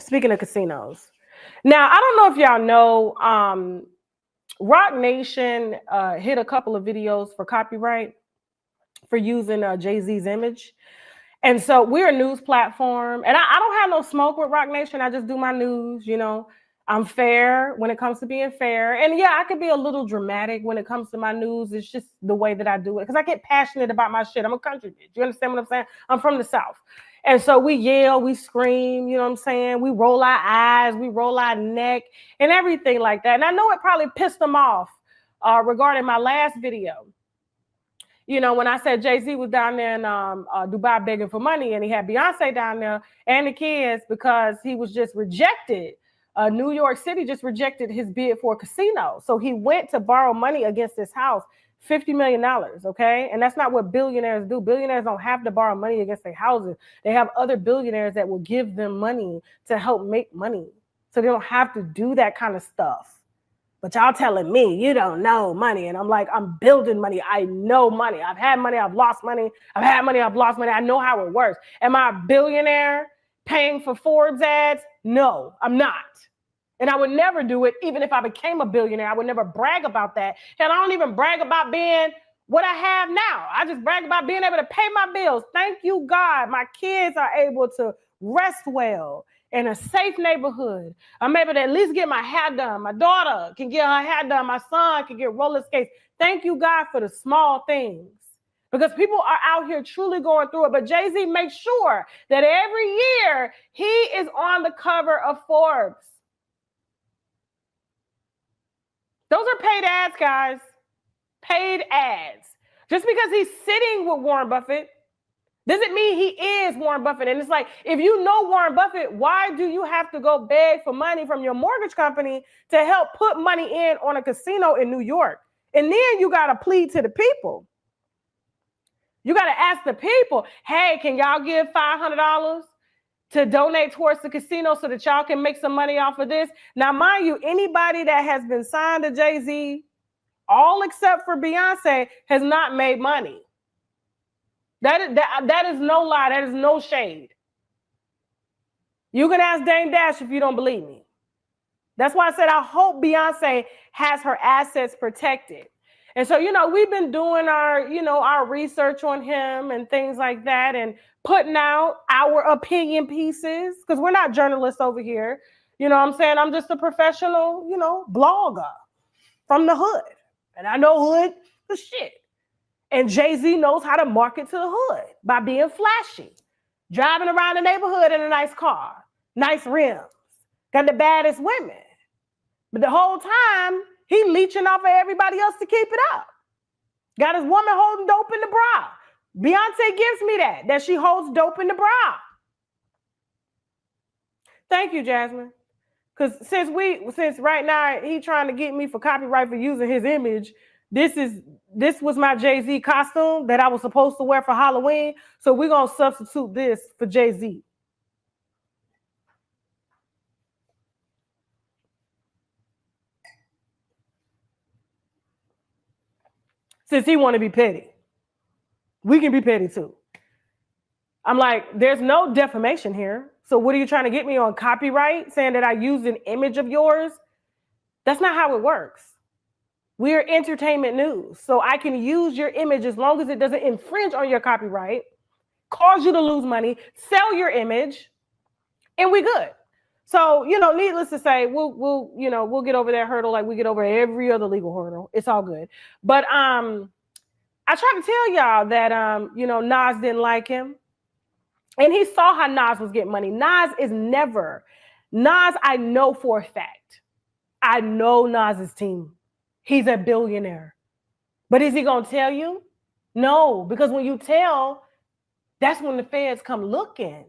Speaking of casinos. Now, I don't know if y'all know, Rock Nation hit a couple of videos for copyright for using Jay-Z's image. And so we're a news platform, and I don't have no smoke with Rock Nation. I just do my news, you know. I'm fair when it comes to being fair. And yeah, I could be a little dramatic when it comes to my news. It's just the way that I do it. Because I get passionate about my shit. I'm a country bitch. You understand what I'm saying? I'm from the South. And so we yell, we scream, you know what I'm saying? We roll our eyes, we roll our neck, and everything like that. And I know it probably pissed them off regarding my last video. You know, when I said Jay-Z was down there in Dubai begging for money, and he had Beyonce down there and the kids because he was just rejected. New York City just rejected his bid for a casino. So he went to borrow money against this house, $50 million, okay? And that's not what billionaires do. Billionaires don't have to borrow money against their houses. They have other billionaires that will give them money to help make money. So they don't have to do that kind of stuff. But y'all telling me you don't know money. And I'm like, I'm building money. I know money. I've had money. I've lost money. I've had money. I've lost money. I know how it works. Am I a billionaire paying for Forbes ads? No, I'm not. And I would never do it even if I became a billionaire. I would never brag about that. And I don't even brag about being what I have now. I just brag about being able to pay my bills. Thank you, God. My kids are able to rest well in a safe neighborhood. I'm able to at least get my hair done. My daughter can get her hair done. My son can get roller skates. Thank you, God, for the small things. Because people are out here truly going through it. But Jay-Z makes sure that every year he is on the cover of Forbes. Those are paid ads, guys. Paid ads. Just because he's sitting with Warren Buffett doesn't mean he is Warren Buffett. And it's like, if you know Warren Buffett, why do you have to go beg for money from your mortgage company to help put money in on a casino in New York? And then you got to plead to the people. You got to ask the people, hey, can y'all give $500 to donate towards the casino so that y'all can make some money off of this? Now, mind you, anybody that has been signed to Jay-Z, all except for Beyonce, has not made money. That is no lie. That is no shade. You can ask Dame Dash if you don't believe me. That's why I said I hope Beyonce has her assets protected. And so, you know, we've been doing our research on him and things like that and putting out our opinion pieces because we're not journalists over here. You know what I'm saying? I'm just a professional, blogger from the hood. And I know hood the shit. And Jay-Z knows how to market to the hood by being flashy, driving around the neighborhood in a nice car, nice rims, got the baddest women. But the whole time, he leeching off of everybody else to keep it up. Got his woman holding dope in the bra. Beyonce gives me that she holds dope in the bra. Thank you, Jasmine. Because since right now he trying to get me for copyright for using his image, this was my Jay-Z costume that I was supposed to wear for Halloween. So we're going to substitute this for Jay-Z. Since he want to be petty, we can be petty too. I'm like, there's no defamation here. So what are you trying to get me on copyright, saying that I used an image of yours? That's not how it works. We're entertainment news. So I can use your image as long as it doesn't infringe on your copyright, cause you to lose money, sell your image, and we good. So, needless to say, we'll get over that hurdle like we get over every other legal hurdle. It's all good. But I tried to tell y'all that Nas didn't like him. And he saw how Nas was getting money. Nas, I know for a fact. I know Nas's team. He's a billionaire. But is he going to tell you? No, because when you tell, that's when the feds come looking.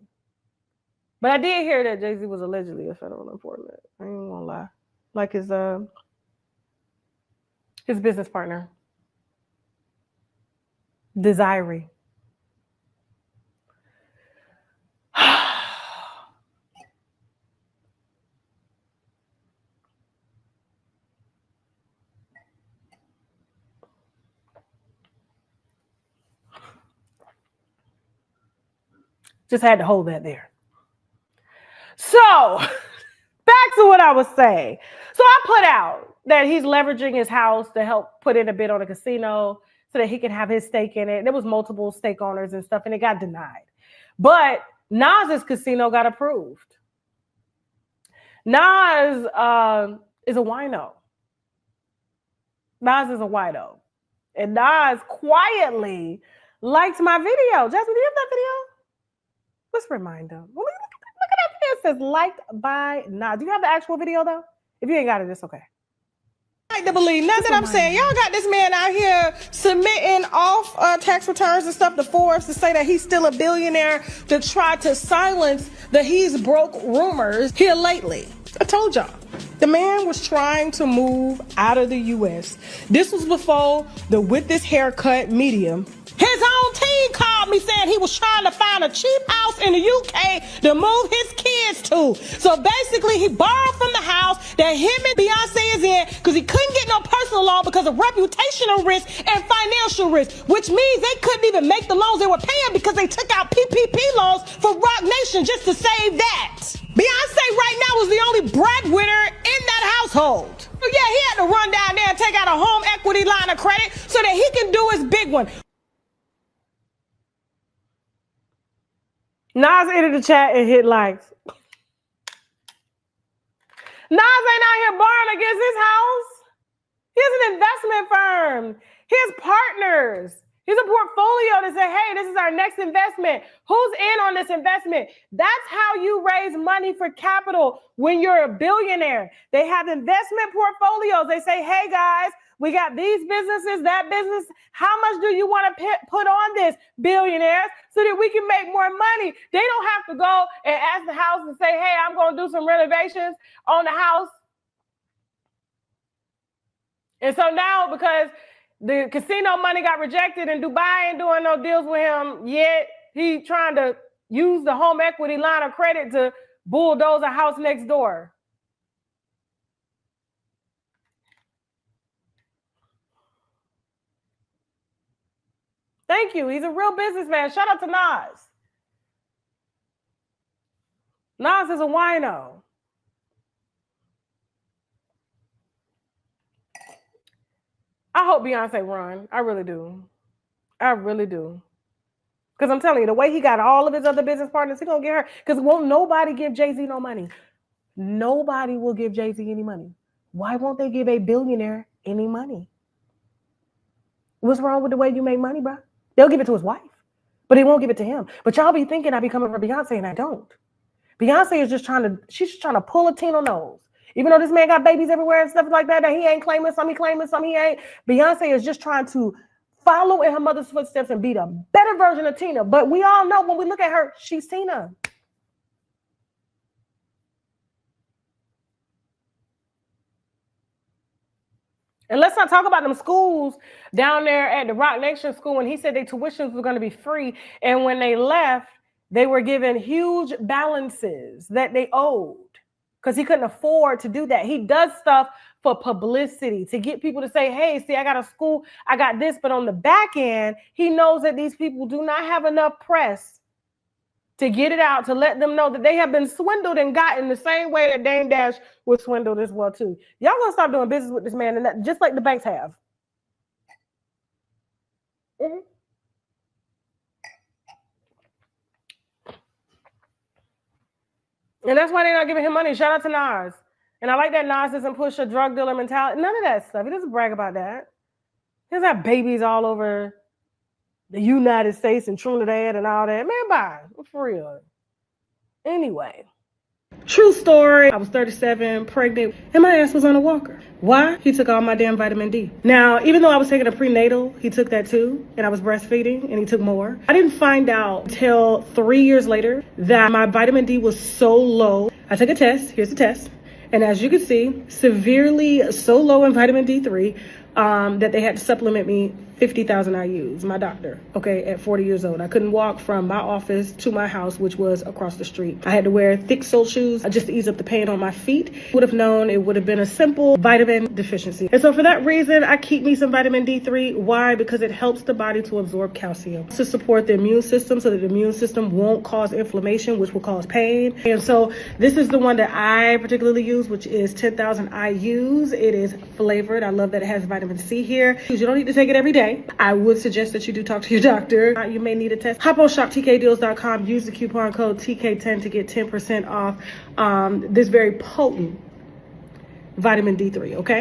But I did hear that Jay-Z was allegedly a federal informant. I ain't gonna lie. Like his business partner, Desiree. Just had to hold that there. So back to what I was saying. So I put out that he's leveraging his house to help put in a bid on a casino so that he can have his stake in it. There was multiple stake owners and stuff, and it got denied. But Nas's casino got approved. Nas is a wino. Nas is a wino. And Nas quietly liked my video. Jasmine, do you have that video? Let's remind them. Look at that video. It says liked by Nas. Do you have the actual video though? If you ain't got it, it's okay. I like to believe nothing I'm saying. Y'all got this man out here submitting off tax returns and stuff to Forbes to say that he's still a billionaire to try to silence the he's broke rumors here lately. I told y'all. The man was trying to move out of the U.S. This was before the with this haircut medium. His own team called me saying he was trying to find a cheap house in the UK to move his kids to. So basically, he borrowed from the house that him and Beyonce is in because he couldn't get no personal loan because of reputational risk and financial risk, which means they couldn't even make the loans they were paying because they took out PPP loans for Rock Nation just to save that. Beyonce right now is the only breadwinner in that household. So yeah, he had to run down there and take out a home equity line of credit so that he can do his big one. Nas entered the chat and hit likes. Nas ain't out here borrowing against his house. He has an investment firm. He has partners. He's a portfolio to say, hey, this is our next investment. Who's in on this investment? That's how you raise money for capital when you're a billionaire. They have investment portfolios. They say, hey, guys, we got these businesses, that business. How much do you want to put on this, billionaires, so that we can make more money? They don't have to go and ask the house and say, hey, I'm going to do some renovations on the house. And so now, because the casino money got rejected and Dubai ain't doing no deals with him yet, he trying to use the home equity line of credit to bulldoze a house next door. Thank you. He's a real businessman. Shout out to Nas. Nas is a wino. I hope Beyonce run. I really do. I really do. Because I'm telling you, the way he got all of his other business partners, he gonna get her. Because won't nobody give Jay-Z no money? Nobody will give Jay-Z any money. Why won't they give a billionaire any money? What's wrong with the way you make money, bro? They'll give it to his wife, but they won't give it to him. But y'all be thinking I be coming for Beyonce, and I don't. Beyonce is just she's just trying to pull a Tino nose. Even though this man got babies everywhere and stuff like that, that he ain't claiming, some he claiming, some he ain't. Beyonce is just trying to follow in her mother's footsteps and be the better version of Tina. But we all know when we look at her, she's Tina. And let's not talk about them schools down there at the Rock Nation school when he said their tuitions were going to be free. And when they left, they were given huge balances that they owed because he couldn't afford to do that. He does stuff for publicity to get people to say, hey, see, I got a school, I got this. But on the back end, he knows that these people do not have enough press to get it out, to let them know that they have been swindled and gotten the same way that Dame Dash was swindled as well, too. Y'all gonna stop doing business with this man, and that, just like the banks have. Mm-hmm. And that's why they're not giving him money. Shout out to Nas. And I like that Nas doesn't push a drug dealer mentality. None of that stuff. He doesn't brag about that. He doesn't have babies all over the United States and Trinidad and all that. Man, bye. For real. Anyway. True story. I was 37, pregnant, and my ass was on a walker. Why? He took all my damn vitamin D. Now, even though I was taking a prenatal, he took that too, and I was breastfeeding, and he took more. I didn't find out until 3 years later that my vitamin D was so low. I took a test. Here's the test. And as you can see, severely so low in vitamin D3 that they had to supplement me 50,000 IUs, my doctor, okay, at 40 years old. I couldn't walk from my office to my house, which was across the street. I had to wear thick sole shoes just to ease up the pain on my feet. Would have known it would have been a simple vitamin deficiency. And so for that reason, I keep me some vitamin D3. Why? Because it helps the body to absorb calcium, to support the immune system so that the immune system won't cause inflammation, which will cause pain. And so this is the one that I particularly use, which is 10,000 IUs. It is flavored. I love that it has vitamin C here. You don't need to take it every day. I would suggest that you do talk to your doctor. You may need a test. Hop on shoptkdeals.com. Use the coupon code TK10 to get 10% off this very potent vitamin D3, okay?